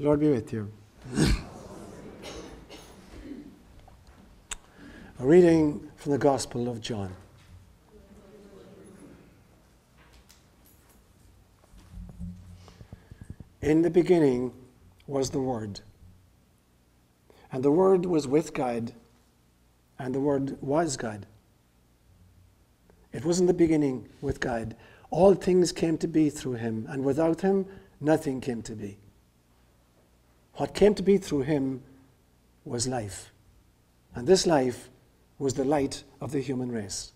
Lord be with you. A reading from the Gospel of John. In the beginning was the Word, and the Word was with God, and the Word was God. It was in the beginning with God. All things came to be through him, and without him nothing came to be. What came to be through him was life, and this life was the light of the human race.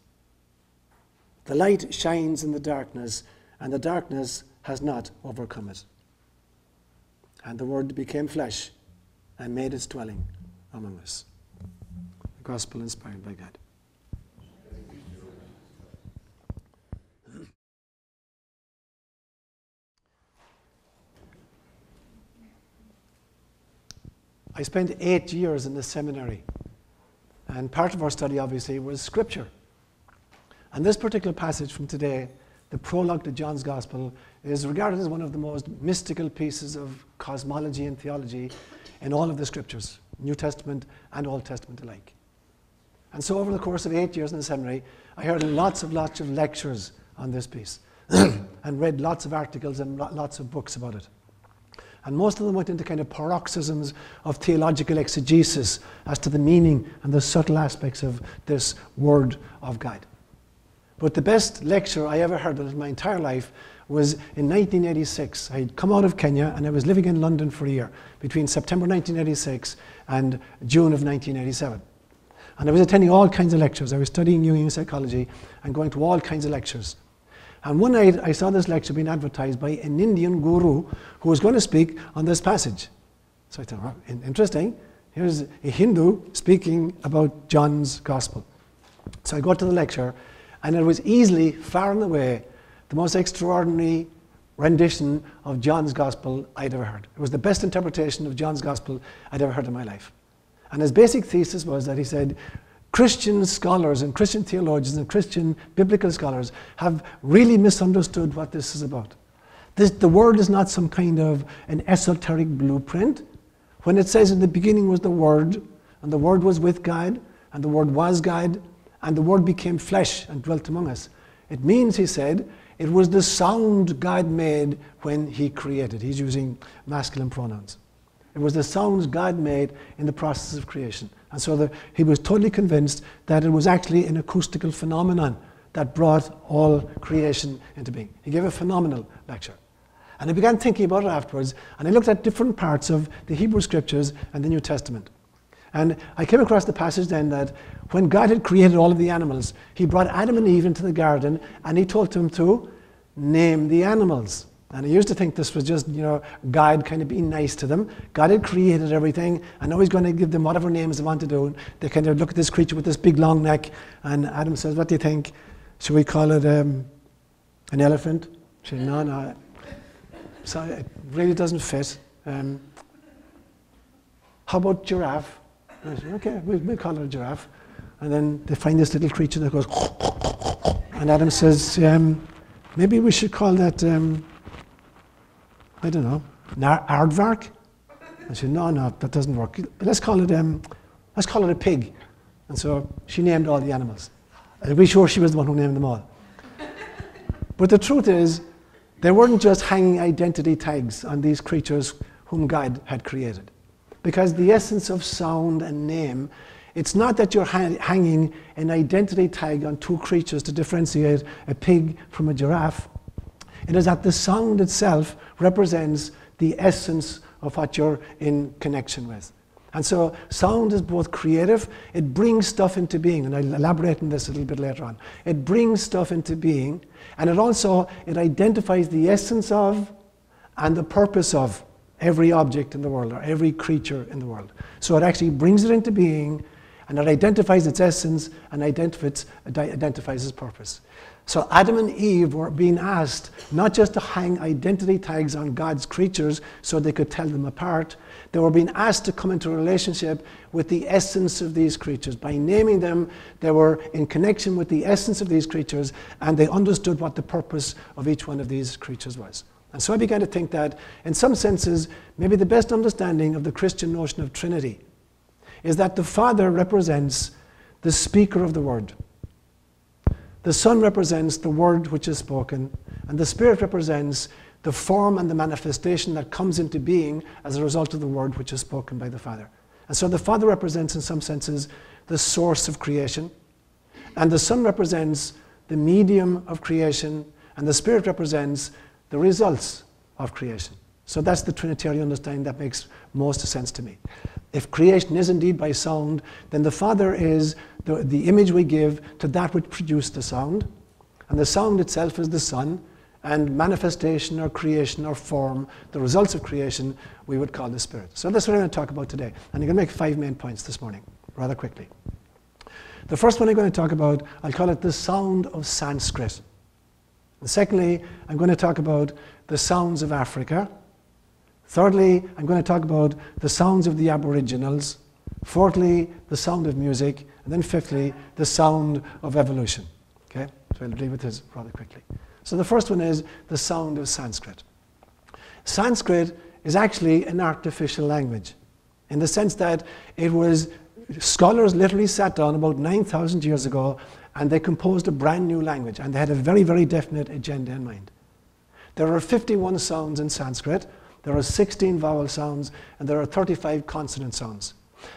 The light shines in the darkness, and the darkness has not overcome it. And the Word became flesh and made its dwelling among us. The Gospel inspired by God. I spent 8 years in the seminary, and part of our study obviously was Scripture. And this particular passage from today, the prologue to John's Gospel, is regarded as one of the most mystical pieces of cosmology and theology in all of the Scriptures, New Testament and Old Testament alike. And so over the course of 8 years in the seminary, I heard lots of lectures on this piece and read lots of articles and lots of books about it. And most of them went into kind of paroxysms of theological exegesis as to the meaning and the subtle aspects of this Word of God. But the best lecture I ever heard in my entire life was in 1986. I had come out of Kenya and I was living in London for a year, between September 1986 and June of 1987. And I was attending all kinds of lectures. I was studying Jungian psychology and going to all kinds of lectures. And one night I saw this lecture being advertised by an Indian guru who was going to speak on this passage. So I thought, oh, interesting. Here's a Hindu speaking about John's Gospel. So I got to the lecture, and it was easily, far and away, the most extraordinary rendition of John's Gospel I'd ever heard. It was the best interpretation of John's Gospel I'd ever heard in my life. And his basic thesis was that he said, Christian scholars and Christian theologians and Christian biblical scholars have really misunderstood what this is about. The Word is not some kind of an esoteric blueprint. When it says in the beginning was the Word, and the Word was with God, and the Word was God, and the Word became flesh and dwelt among us, it means, he said, it was the sound God made when he created. He's using masculine pronouns. It was the sounds God made in the process of creation. And so he was totally convinced that it was actually an acoustical phenomenon that brought all creation into being. He gave a phenomenal lecture. And I began thinking about it afterwards, and I looked at different parts of the Hebrew Scriptures and the New Testament. And I came across the passage then that when God had created all of the animals, he brought Adam and Eve into the garden, and he told them to name the animals. And I used to think this was just, God kind of being nice to them. God had created everything, and now he's going to give them whatever names they want to do. And they kind of look at this creature with this big long neck, and Adam says, what do you think? Should we call it an elephant? She said, no. So it really doesn't fit. How about giraffe? I said, okay, we'll call it a giraffe. And then they find this little creature that goes, and Adam says, maybe we should call that... I don't know, aardvark? I said, no, that doesn't work. Let's call it a pig. And so she named all the animals. I'll be sure she was the one who named them all. But the truth is, they weren't just hanging identity tags on these creatures whom God had created. Because the essence of sound and name, it's not that you're hanging an identity tag on two creatures to differentiate a pig from a giraffe. It is that the sound itself represents the essence of what you're in connection with. And so sound is both creative, it brings stuff into being, and I'll elaborate on this a little bit later on. It brings stuff into being, and it identifies the essence of and the purpose of every object in the world, or every creature in the world. So it actually brings it into being, and it identifies its essence and identifies its purpose. So Adam and Eve were being asked not just to hang identity tags on God's creatures so they could tell them apart. They were being asked to come into a relationship with the essence of these creatures. By naming them, they were in connection with the essence of these creatures, and they understood what the purpose of each one of these creatures was. And so I began to think that, in some senses, maybe the best understanding of the Christian notion of Trinity is that the Father represents the speaker of the Word. The Son represents the Word which is spoken, and the Spirit represents the form and the manifestation that comes into being as a result of the Word which is spoken by the Father. And so the Father represents, in some senses, the source of creation, and the Son represents the medium of creation, and the Spirit represents the results of creation. So that's the Trinitarian understanding that makes most sense to me. If creation is indeed by sound, then the Father is the image we give to that which produced the sound, and the sound itself is the Son, and manifestation or creation or form, the results of creation, we would call the Spirit. So that's what I'm going to talk about today. And I'm going to make 5 main points this morning, rather quickly. The first one I'm going to talk about, I'll call it the sound of Sanskrit. And secondly, I'm going to talk about the sounds of Africa. Thirdly, I'm going to talk about the sounds of the Aboriginals. Fourthly, the sound of music. And then fifthly, the sound of evolution. Okay? So I'll deal with this rather quickly. So the first one is the sound of Sanskrit. Sanskrit is actually an artificial language, in the sense that scholars literally sat down about 9,000 years ago and they composed a brand new language, and they had a very, very definite agenda in mind. There are 51 sounds in Sanskrit, there are 16 vowel sounds, and there are 35 consonant sounds.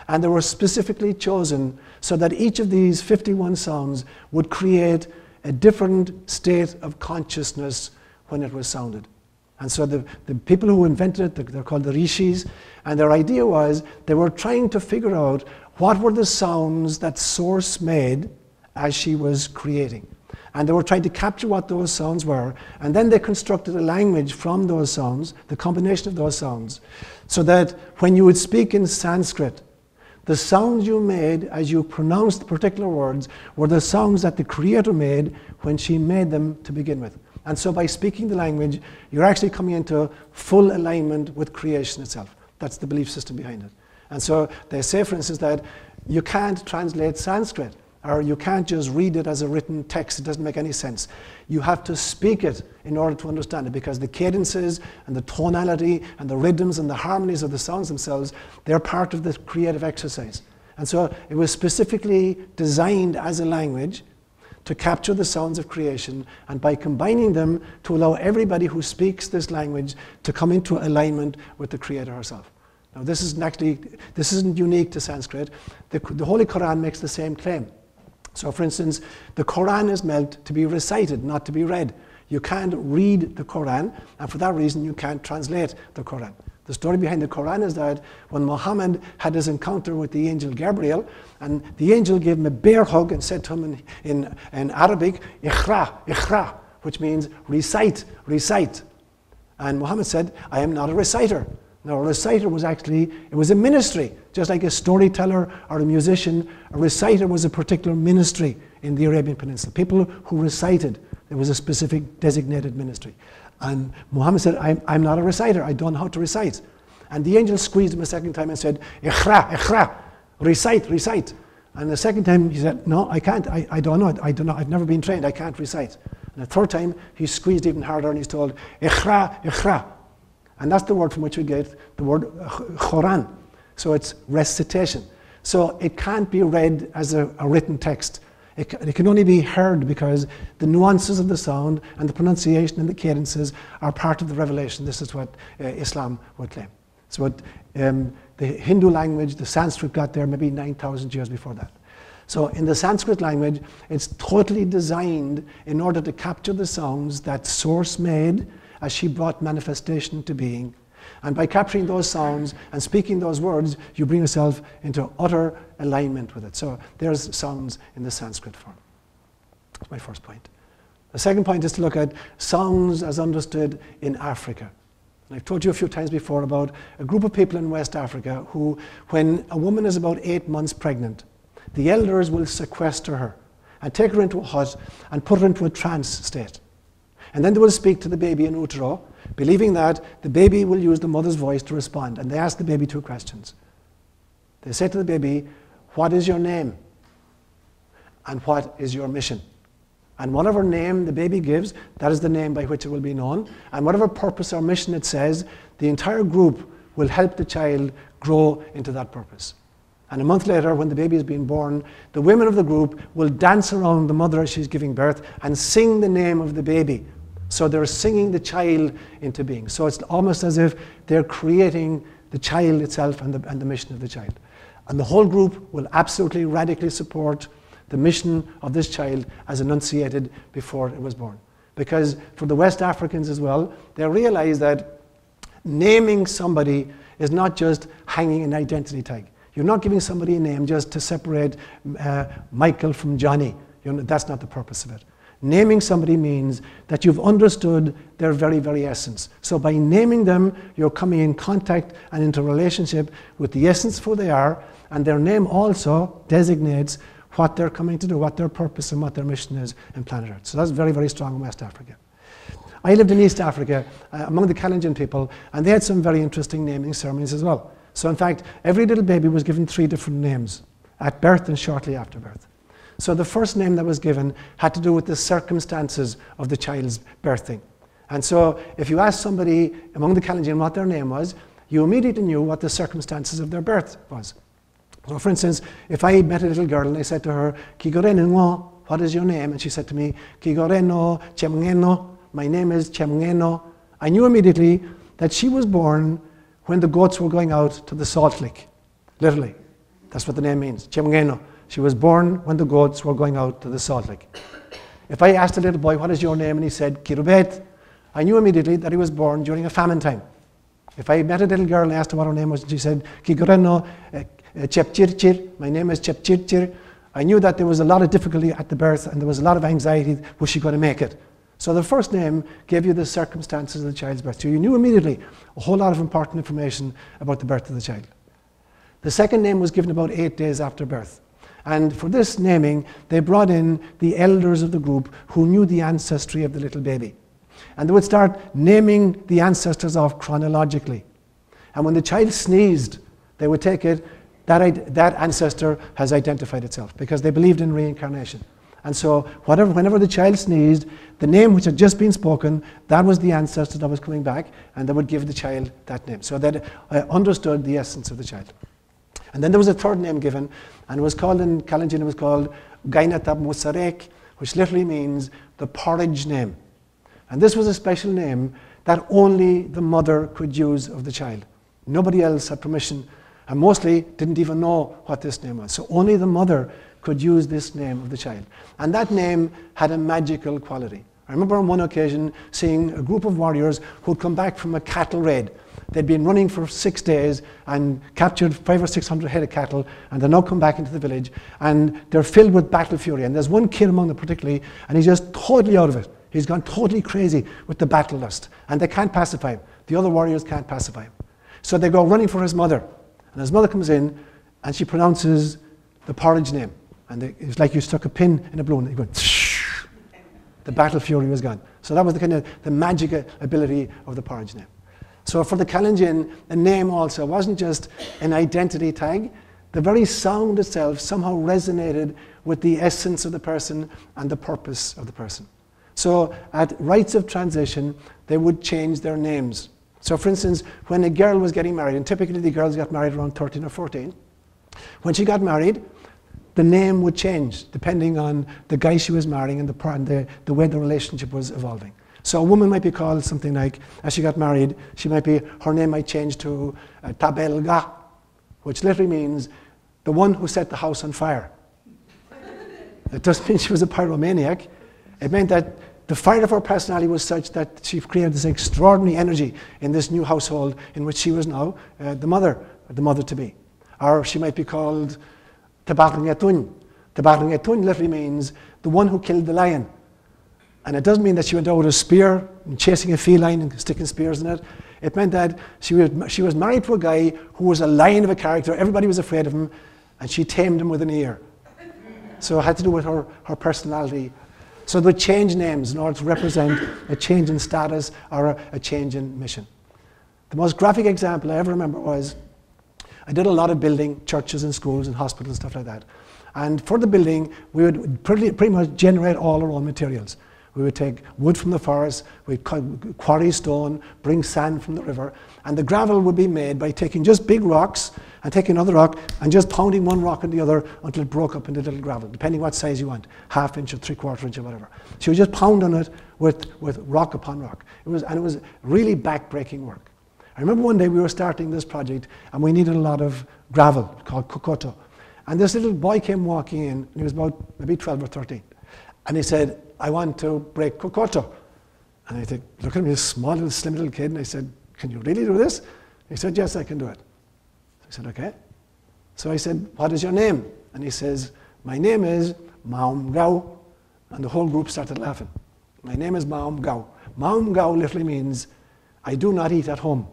And they were specifically chosen so that each of these 51 sounds would create a different state of consciousness when it was sounded. And so the people who invented it, they're called the rishis, and their idea was they were trying to figure out what were the sounds that Source made as she was creating. And they were trying to capture what those sounds were, and then they constructed a language from those sounds, the combination of those sounds, so that when you would speak in Sanskrit, the sounds you made as you pronounced particular words were the sounds that the Creator made when she made them to begin with. And so by speaking the language, you're actually coming into full alignment with creation itself. That's the belief system behind it. And so they say, for instance, that you can't translate Sanskrit, or you can't just read it as a written text. It doesn't make any sense. You have to speak it in order to understand it, because the cadences and the tonality and the rhythms and the harmonies of the sounds themselves, they're part of the creative exercise. And so it was specifically designed as a language to capture the sounds of creation, and by combining them to allow everybody who speaks this language to come into alignment with the Creator herself. Now this isn't unique to Sanskrit. The Holy Quran makes the same claim. So for instance, the Quran is meant to be recited, not to be read. You can't read the Quran, and for that reason you can't translate the Quran. The story behind the Quran is that when Muhammad had his encounter with the angel Gabriel, and the angel gave him a bear hug and said to him in Arabic, "Iqra, Iqra," which means recite, recite. And Muhammad said, "I am not a reciter." Now, a reciter was actually, it was a ministry. Just like a storyteller or a musician, a reciter was a particular ministry in the Arabian Peninsula. People who recited, there was a specific designated ministry. And Muhammad said, I'm not a reciter, I don't know how to recite. And the angel squeezed him a second time and said, "Iqra, Iqra, recite, recite." And the second time he said, "No, I can't, I don't know, I've never been trained, I can't recite." And the third time he squeezed even harder and he's told, "Iqra, Iqra." And that's the word from which we get the word Quran. So it's recitation. So it can't be read as a written text. It can only be heard because the nuances of the sound and the pronunciation and the cadences are part of the revelation. This is what Islam would claim. So what the Hindu language, the Sanskrit, got there maybe 9,000 years before that. So in the Sanskrit language, it's totally designed in order to capture the sounds that Source made as she brought manifestation to being. And by capturing those sounds and speaking those words, you bring yourself into utter alignment with it. So there's sounds in the Sanskrit form. That's my first point. The second point is to look at sounds as understood in Africa. And I've told you a few times before about a group of people in West Africa who, when a woman is about 8 months pregnant, the elders will sequester her and take her into a hut and put her into a trance state. And then they will speak to the baby in utero, believing that the baby will use the mother's voice to respond. And they ask the baby 2 questions. They say to the baby, "What is your name? And what is your mission?" And whatever name the baby gives, that is the name by which it will be known. And whatever purpose or mission it says, the entire group will help the child grow into that purpose. And a month later, when the baby is being born, the women of the group will dance around the mother as she's giving birth and sing the name of the baby. So they're singing the child into being. So it's almost as if they're creating the child itself and the mission of the child. And the whole group will absolutely radically support the mission of this child as enunciated before it was born. Because for the West Africans as well, they realize that naming somebody is not just hanging an identity tag. You're not giving somebody a name just to separate Michael from Johnny. That's not the purpose of it. Naming somebody means that you've understood their very, very essence. So by naming them, you're coming in contact and into relationship with the essence of who they are, and their name also designates what they're coming to do, what their purpose and what their mission is in planet Earth. So that's very, very strong in West Africa. I lived in East Africa among the Kalenjin people, and they had some very interesting naming ceremonies as well. So in fact, every little baby was given 3 different names at birth and shortly after birth. So the first name that was given had to do with the circumstances of the child's birthing. And so if you asked somebody among the Kalenjin what their name was, you immediately knew what the circumstances of their birth was. So for instance, if I met a little girl and I said to her, "Kigoreno, what is your name?" And she said to me, "Kigoreno Chemngeno, my name is Chemngeno," I knew immediately that she was born when the goats were going out to the salt lick. Literally. That's what the name means, Chemngeno. She was born when the goats were going out to the salt lick. If I asked a little boy, "What is your name?" and he said, "Kirubet," I knew immediately that he was born during a famine time. If I met a little girl and asked her what her name was, and she said, "Kigoreno Chepchirchir, my name is Chepchirchir," I knew that there was a lot of difficulty at the birth and there was a lot of anxiety. Was she going to make it? So the first name gave you the circumstances of the child's birth. So you knew immediately a whole lot of important information about the birth of the child. The second name was given about 8 days after birth. And for this naming, they brought in the elders of the group who knew the ancestry of the little baby. And they would start naming the ancestors off chronologically. And when the child sneezed, they would take it, that ancestor has identified itself, because they believed in reincarnation. And so whenever the child sneezed, the name which had just been spoken, that was the ancestor that was coming back, and they would give the child that name. So that understood the essence of the child. And then there was a third name given, and it was called in Kalenjin, it was called Gainatab Musarek, which literally means the porridge name. And this was a special name that only the mother could use of the child. Nobody else had permission, and mostly didn't even know what this name was. So only the mother could use this name of the child. And that name had a magical quality. I remember on one occasion seeing a group of warriors who'd come back from a cattle raid. They'd been running for 6 days and captured 500 or 600 head of cattle, and they now come back into the village, and they're filled with battle fury. And there's one kid among them particularly, and he's just totally out of it. He's gone totally crazy with the battle lust, and they can't pacify him. The other warriors can't pacify him. So they go running for his mother, and his mother comes in, and she pronounces the porridge name. And it's like you stuck a pin in a balloon, and you go, the battle fury was gone. So that was the kind of the magic ability of the porridge name. So for the Kalenjin, the name also wasn't just an identity tag. The very sound itself somehow resonated with the essence of the person and the purpose of the person. So at rites of transition, they would change their names. So for instance, when a girl was getting married, and typically the girls got married around 13 or 14, when she got married, the name would change depending on the guy she was marrying and the way the relationship was evolving. So a woman might be called something like, as she got married, her name might change to Tabelga, which literally means the one who set the house on fire. It doesn't mean she was a pyromaniac. It meant that the fire of her personality was such that she created this extraordinary energy in this new household in which she was now the mother-to-be. Or she might be called Tabaklngetun. Tabaklngetun literally means the one who killed the lion. And it doesn't mean that she went out with a spear and chasing a feline and sticking spears in it. It meant that she was married to a guy who was a lion of a character. Everybody was afraid of him, and she tamed him with an ear. So it had to do with her personality. So they would change names in order to represent a change in status or a change in mission. The most graphic example I ever remember was, I did a lot of building churches and schools and hospitals and stuff like that. And for the building, we would pretty much generate all our own materials. We would take wood from the forest, we'd quarry stone, bring sand from the river, and the gravel would be made by taking just big rocks and taking another rock and just pounding one rock on the other until it broke up into little gravel, depending what size you want, 1/2 inch or 3/4 inch or whatever. So you just pound on it with rock upon rock. It was really back-breaking work. I remember one day we were starting this project and we needed a lot of gravel called kokoto. And this little boy came walking in, and he was about maybe 12 or 13. And he said, I want to break kokoto. And I said, look at me, this small little slim little kid. And I said, can you really do this? He said, yes, I can do it. So I said, okay. So I said, what is your name? And he says, my name is Maum Gao. And the whole group started laughing. My name is Maum Gao. Maum Gao literally means, I do not eat at home.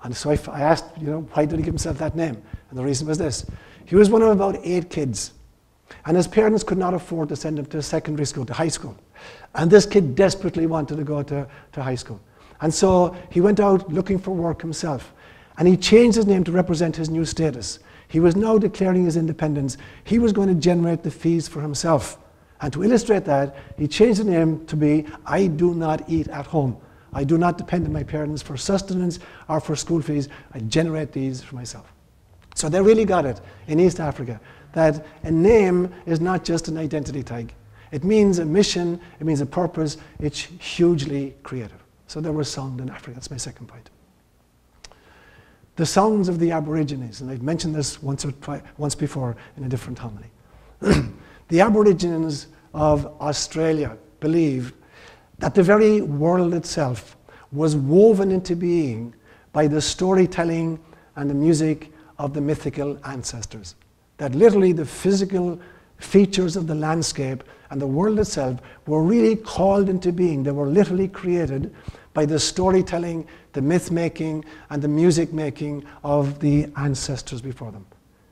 And so I asked, why did he give himself that name? And the reason was this. He was one of about 8 kids. And his parents could not afford to send him to secondary school, to high school. And this kid desperately wanted to go to high school. And so he went out looking for work himself. And he changed his name to represent his new status. He was now declaring his independence. He was going to generate the fees for himself. And to illustrate that, he changed the name to be, I do not eat at home. I do not depend on my parents for sustenance or for school fees. I generate these for myself. So they really got it in East Africa, that a name is not just an identity tag. It means a mission, it means a purpose, it's hugely creative. So there was sound in Africa, that's my second point. The sounds of the Aborigines, and I've mentioned this once before in a different homily. The Aborigines of Australia believe that the very world itself was woven into being by the storytelling and the music of the mythical ancestors. That literally the physical features of the landscape and the world itself were really called into being. They were literally created by the storytelling, the myth-making, and the music-making of the ancestors before them.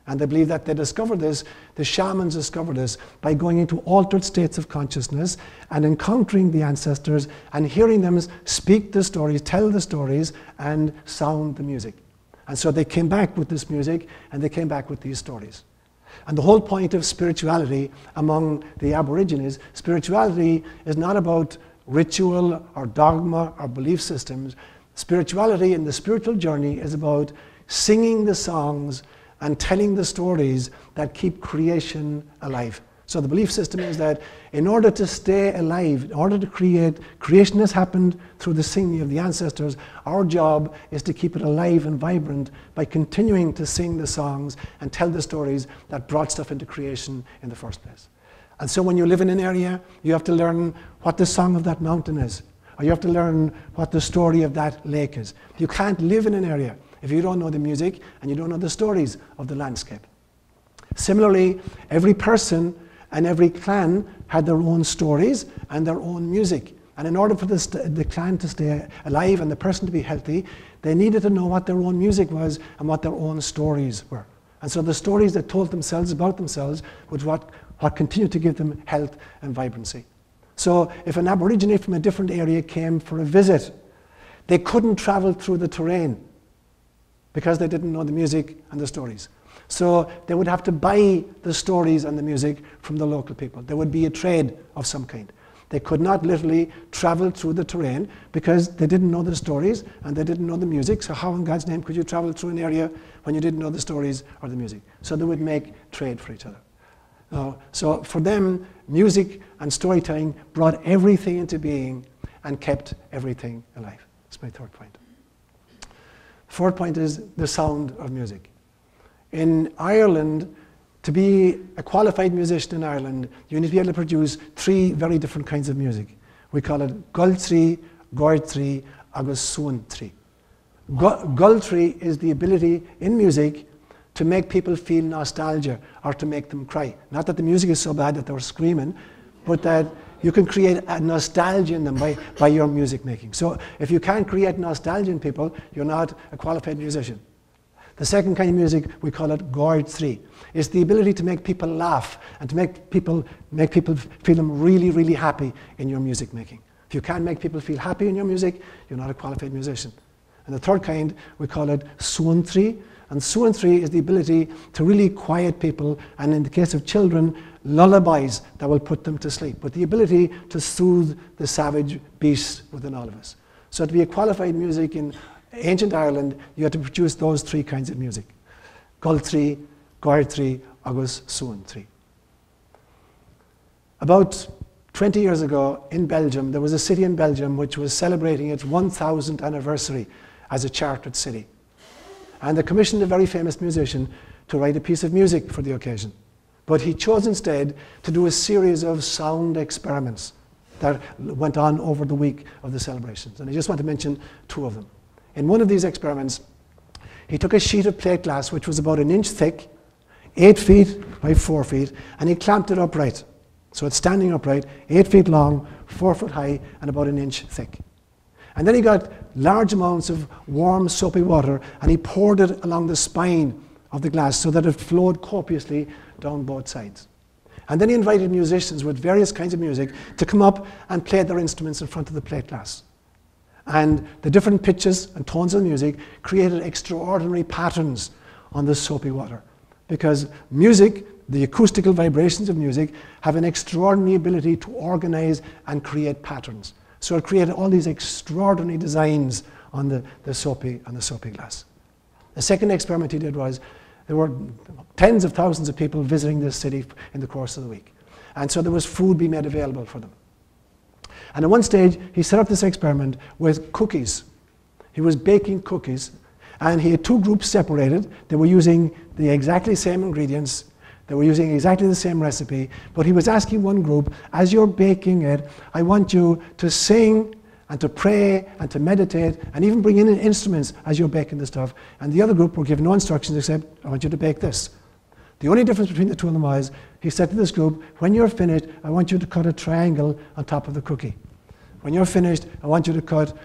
And they believe that they discovered this, the shamans discovered this, by going into altered states of consciousness and encountering the ancestors and hearing them speak the stories, tell the stories, and sound the music. And so they came back with this music, and they came back with these stories. And the whole point of spirituality among the Aborigines, spirituality is not about ritual or dogma or belief systems. Spirituality in the spiritual journey is about singing the songs and telling the stories that keep creation alive. So the belief system is that in order to stay alive, in order to create, creation has happened through the singing of the ancestors. Our job is to keep it alive and vibrant by continuing to sing the songs and tell the stories that brought stuff into creation in the first place. And so when you live in an area, you have to learn what the song of that mountain is, or you have to learn what the story of that lake is. You can't live in an area if you don't know the music and you don't know the stories of the landscape. Similarly, every person and every clan had their own stories and their own music. And in order for the clan to stay alive and the person to be healthy, they needed to know what their own music was and what their own stories were. And so the stories that told themselves about themselves was what continued to give them health and vibrancy. So if an Aborigine from a different area came for a visit, they couldn't travel through the terrain because they didn't know the music and the stories. So they would have to buy the stories and the music from the local people. There would be a trade of some kind. They could not literally travel through the terrain because they didn't know the stories and they didn't know the music. So how in God's name could you travel through an area when you didn't know the stories or the music? So they would make trade for each other. So for them, music and storytelling brought everything into being and kept everything alive. That's my third point. Fourth point is the sound of music. In Ireland, to be a qualified musician in Ireland, you need to be able to produce 3 very different kinds of music. We call it Gultri, Goirtri, agus Suantri. Gultri is the ability in music to make people feel nostalgia or to make them cry. Not that the music is so bad that they're screaming, but that you can create a nostalgia in them by your music making. So if you can't create nostalgia in people, you're not a qualified musician. The second kind of music, we call it Goirtri. It's the ability to make people laugh and to make people feel them really, really happy in your music making. If you can't make people feel happy in your music, you're not a qualified musician. And the third kind, we call it Suantri. And Suan 3 is the ability to really quiet people, and in the case of children, lullabies that will put them to sleep, but the ability to soothe the savage beast within all of us. So to be a qualified music in ancient Ireland, you had to produce those three kinds of music. Gul 3, Goir 3, agus Suan 3. About 20 years ago in Belgium, there was a city in Belgium which was celebrating its 1000th anniversary as a chartered city. And they commissioned a very famous musician to write a piece of music for the occasion. But he chose instead to do a series of sound experiments that went on over the week of the celebrations. And I just want to mention two of them. In one of these experiments, he took a sheet of plate glass which was about 1 inch thick, 8 feet by 4 feet, and he clamped it upright. So it's standing upright, 8 feet long, 4 foot high, and about 1 inch thick. And then he got large amounts of warm, soapy water, and he poured it along the spine of the glass so that it flowed copiously down both sides. And then he invited musicians with various kinds of music to come up and play their instruments in front of the plate glass. And the different pitches and tones of music created extraordinary patterns on the soapy water. Because music, the acoustical vibrations of music, have an extraordinary ability to organize and create patterns. So it created all these extraordinary designs on the soapy glass. The second experiment he did was, there were tens of thousands of people visiting this city in the course of the week. And so there was food being made available for them. And at one stage, he set up this experiment with cookies. He was baking cookies, and he had two groups separated. They were using the exactly same ingredients. They were using exactly the same recipe, but he was asking one group, as you're baking it, I want you to sing and to pray and to meditate and even bring in instruments as you're baking the stuff. And the other group were given no instructions except, I want you to bake this. The only difference between the two of them was, he said to this group, when you're finished, I want you to cut a triangle on top of the cookie. When you're finished, I want you to cut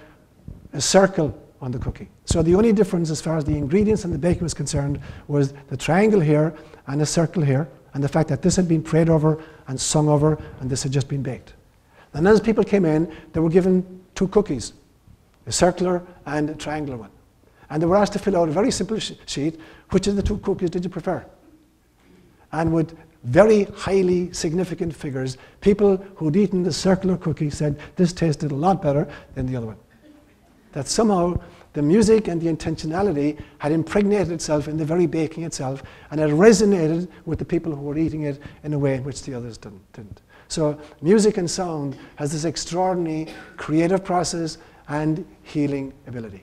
a circle on the cookie. So the only difference as far as the ingredients and the baking was concerned was the triangle here and a circle here, and the fact that this had been prayed over and sung over, and this had just been baked. And as people came in, they were given two cookies, a circular and a triangular one. And they were asked to fill out a very simple sheet, which of the two cookies did you prefer? And with very highly significant figures, people who'd eaten the circular cookie said this tasted a lot better than the other one. That somehow the music and the intentionality had impregnated itself in the very baking itself, and it resonated with the people who were eating it in a way in which the others didn't. So music and sound has this extraordinary creative process and healing ability.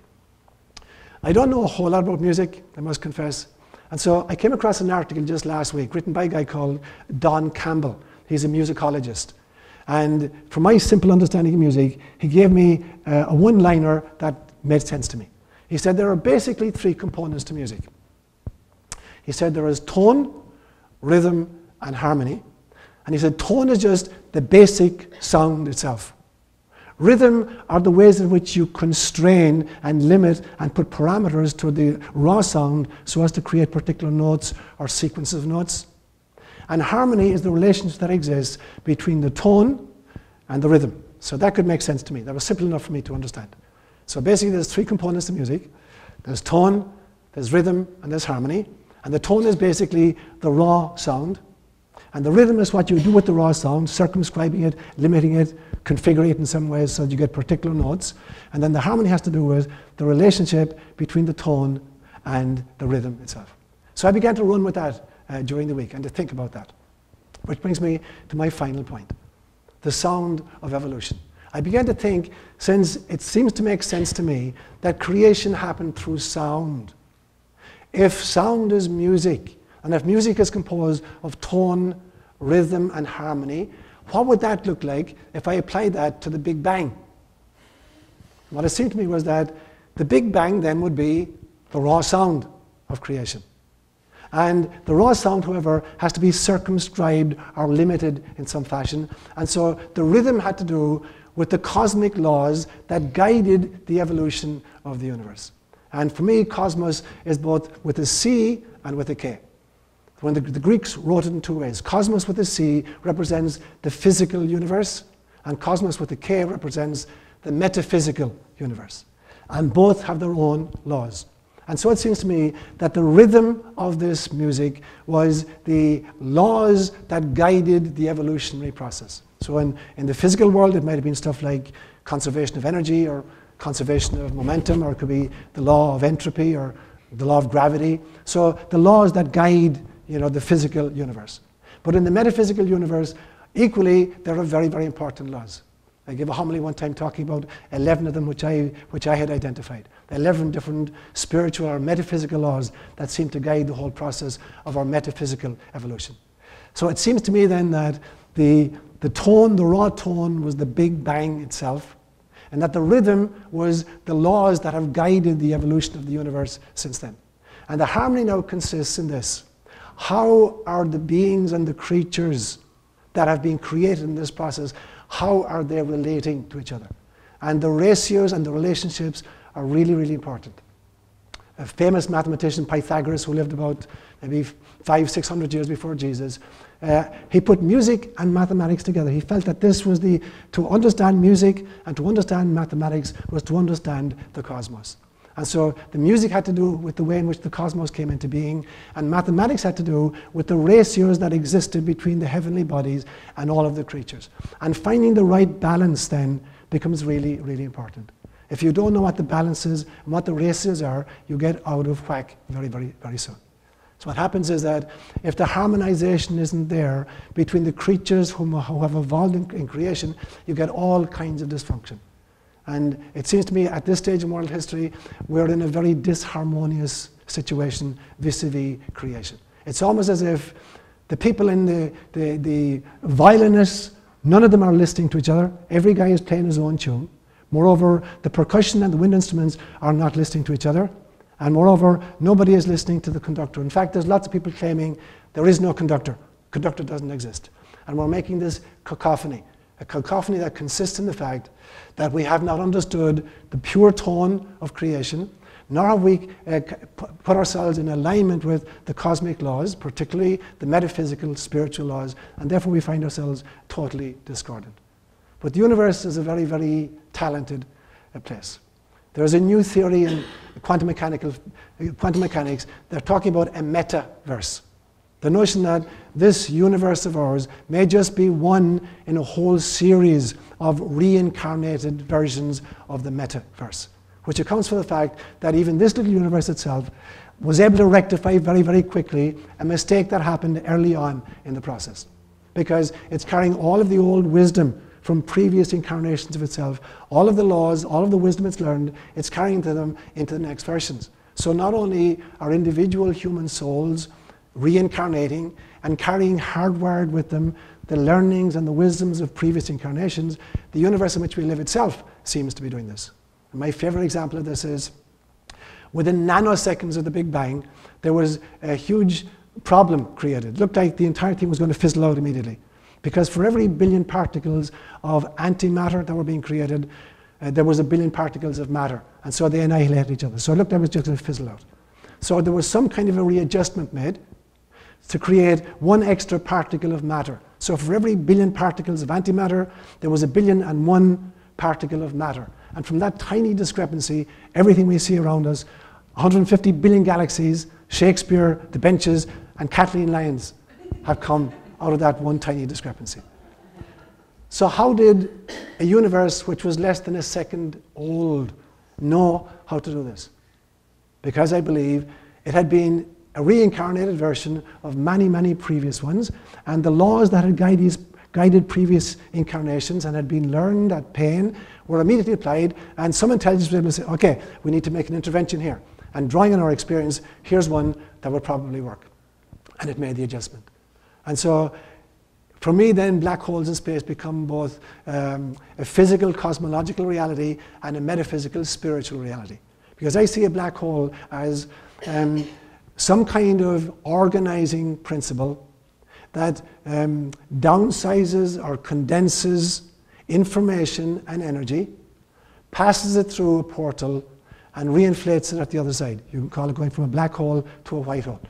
I don't know a whole lot about music, I must confess. And so I came across an article just last week written by a guy called Don Campbell. He's a musicologist. And from my simple understanding of music, he gave me a one-liner that made sense to me. He said there are basically three components to music. He said there is tone, rhythm, and harmony. And he said tone is just the basic sound itself. Rhythm are the ways in which you constrain and limit and put parameters to the raw sound so as to create particular notes or sequences of notes. And harmony is the relationship that exists between the tone and the rhythm. So that could make sense to me. That was simple enough for me to understand. So basically there's three components to music. There's tone, there's rhythm, and there's harmony. And the tone is basically the raw sound. And the rhythm is what you do with the raw sound, circumscribing it, limiting it, configuring it in some ways so that you get particular notes. And then the harmony has to do with the relationship between the tone and the rhythm itself. So I began to run with that during the week and to think about that. Which brings me to my final point, the sound of evolution. I began to think, since it seems to make sense to me that creation happened through sound. If sound is music, and if music is composed of tone, rhythm, and harmony, what would that look like if I applied that to the Big Bang? What it seemed to me was that the Big Bang then would be the raw sound of creation. And the raw sound, however, has to be circumscribed or limited in some fashion. And so the rhythm had to do with the cosmic laws that guided the evolution of the universe. And for me, cosmos is both with a C and with a K. When the Greeks wrote it in two ways. Cosmos with a C represents the physical universe, and cosmos with a K represents the metaphysical universe. And both have their own laws. And so it seems to me that the rhythm of this music was the laws that guided the evolutionary process. So in the physical world, it might have been stuff like conservation of energy or conservation of momentum, or it could be the law of entropy or the law of gravity. So the laws that guide, the physical universe. But in the metaphysical universe, equally, there are very, very important laws. I gave a homily one time talking about 11 of them which I had identified. 11 different spiritual or metaphysical laws that seem to guide the whole process of our metaphysical evolution. So it seems to me then that the tone, the raw tone, was the Big Bang itself, and that the rhythm was the laws that have guided the evolution of the universe since then. And the harmony now consists in this. How are the beings and the creatures that have been created in this process, how are they relating to each other? And the ratios and the relationships are really, really important. A famous mathematician, Pythagoras, who lived about maybe 500-600 years before Jesus, he put music and mathematics together. He felt that this was to understand music and to understand mathematics was to understand the cosmos. And so the music had to do with the way in which the cosmos came into being, and mathematics had to do with the ratios that existed between the heavenly bodies and all of the creatures. And finding the right balance then becomes really, really important. If you don't know what the balance is and what the ratios are, you get out of whack very, very, very soon. So what happens is that if the harmonization isn't there between the creatures who have evolved in creation, you get all kinds of dysfunction. And it seems to me at this stage in world history, we're in a very disharmonious situation vis-a-vis creation. It's almost as if the people in the violinists, none of them are listening to each other. Every guy is playing his own tune. Moreover, the percussion and the wind instruments are not listening to each other. And moreover, nobody is listening to the conductor. In fact, there's lots of people claiming there is no conductor. Conductor doesn't exist. And we're making this cacophony. A cacophony that consists in the fact that we have not understood the pure tone of creation, nor have we put ourselves in alignment with the cosmic laws, particularly the metaphysical, spiritual laws, and therefore we find ourselves totally discordant. But the universe is a very, very talented place. There's a new theory in quantum mechanics. They're talking about a metaverse. The notion that this universe of ours may just be one in a whole series of reincarnated versions of the metaverse, which accounts for the fact that even this little universe itself was able to rectify very, very quickly a mistake that happened early on in the process, because it's carrying all of the old wisdom from previous incarnations of itself, all of the laws, all of the wisdom it's learned, it's carrying them into the next versions. So not only are individual human souls reincarnating and carrying hardwired with them the learnings and the wisdoms of previous incarnations, the universe in which we live itself seems to be doing this. And my favorite example of this is, within nanoseconds of the Big Bang, there was a huge problem created. It looked like the entire thing was going to fizzle out immediately. Because for every billion particles of antimatter that were being created, there was a billion particles of matter. And so they annihilated each other. So it looked like it was just going to fizzle out. So there was some kind of a readjustment made to create one extra particle of matter. So for every billion particles of antimatter, there was 1,000,001 particle of matter. And from that tiny discrepancy, everything we see around us, 150 billion galaxies, Shakespeare, the benches, and Kathleen Lyons have come out of that one tiny discrepancy. So how did a universe which was less than a second old know how to do this? Because I believe it had been a reincarnated version of many, many previous ones, and the laws that had guided previous incarnations and had been learned at pain were immediately applied, and some intelligence was able to say, okay, we need to make an intervention here. And drawing on our experience, here's one that would probably work. And it made the adjustment. And so, for me then, black holes in space become both a physical, cosmological reality and a metaphysical, spiritual reality. Because I see a black hole as some kind of organizing principle that downsizes or condenses information and energy, passes it through a portal, and reinflates it at the other side. You can call it going from a black hole to a white hole.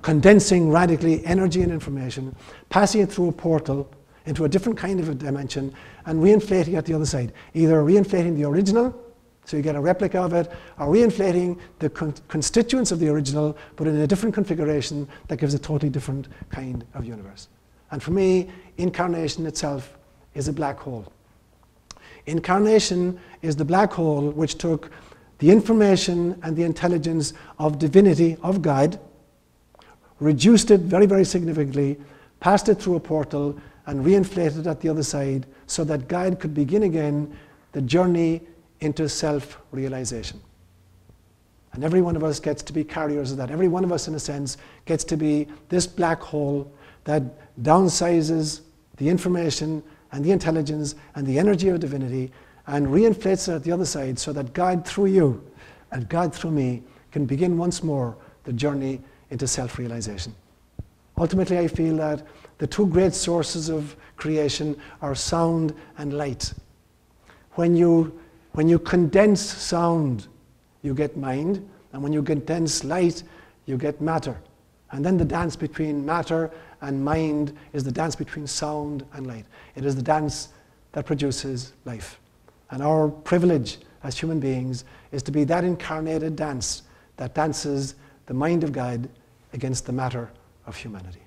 Condensing radically energy and information, passing it through a portal into a different kind of a dimension, and reinflating at the other side. Either reinflating the original So you get a replica of it, or reinflating the constituents of the original, but in a different configuration that gives a totally different kind of universe. And for me, incarnation itself is a black hole. Incarnation is the black hole which took the information and the intelligence of divinity, of God, reduced it very, very significantly, passed it through a portal, and reinflated it at the other side so that God could begin again the journey into self-realization. And every one of us gets to be carriers of that. Every one of us, in a sense, gets to be this black hole that downsizes the information and the intelligence and the energy of divinity and reinflates it at the other side so that God through you and God through me can begin once more the journey into self-realization. Ultimately, I feel that the two great sources of creation are sound and light. When you condense sound, you get mind, and when you condense light, you get matter. And then the dance between matter and mind is the dance between sound and light. It is the dance that produces life. And our privilege as human beings is to be that incarnated dance that dances the mind of God against the matter of humanity.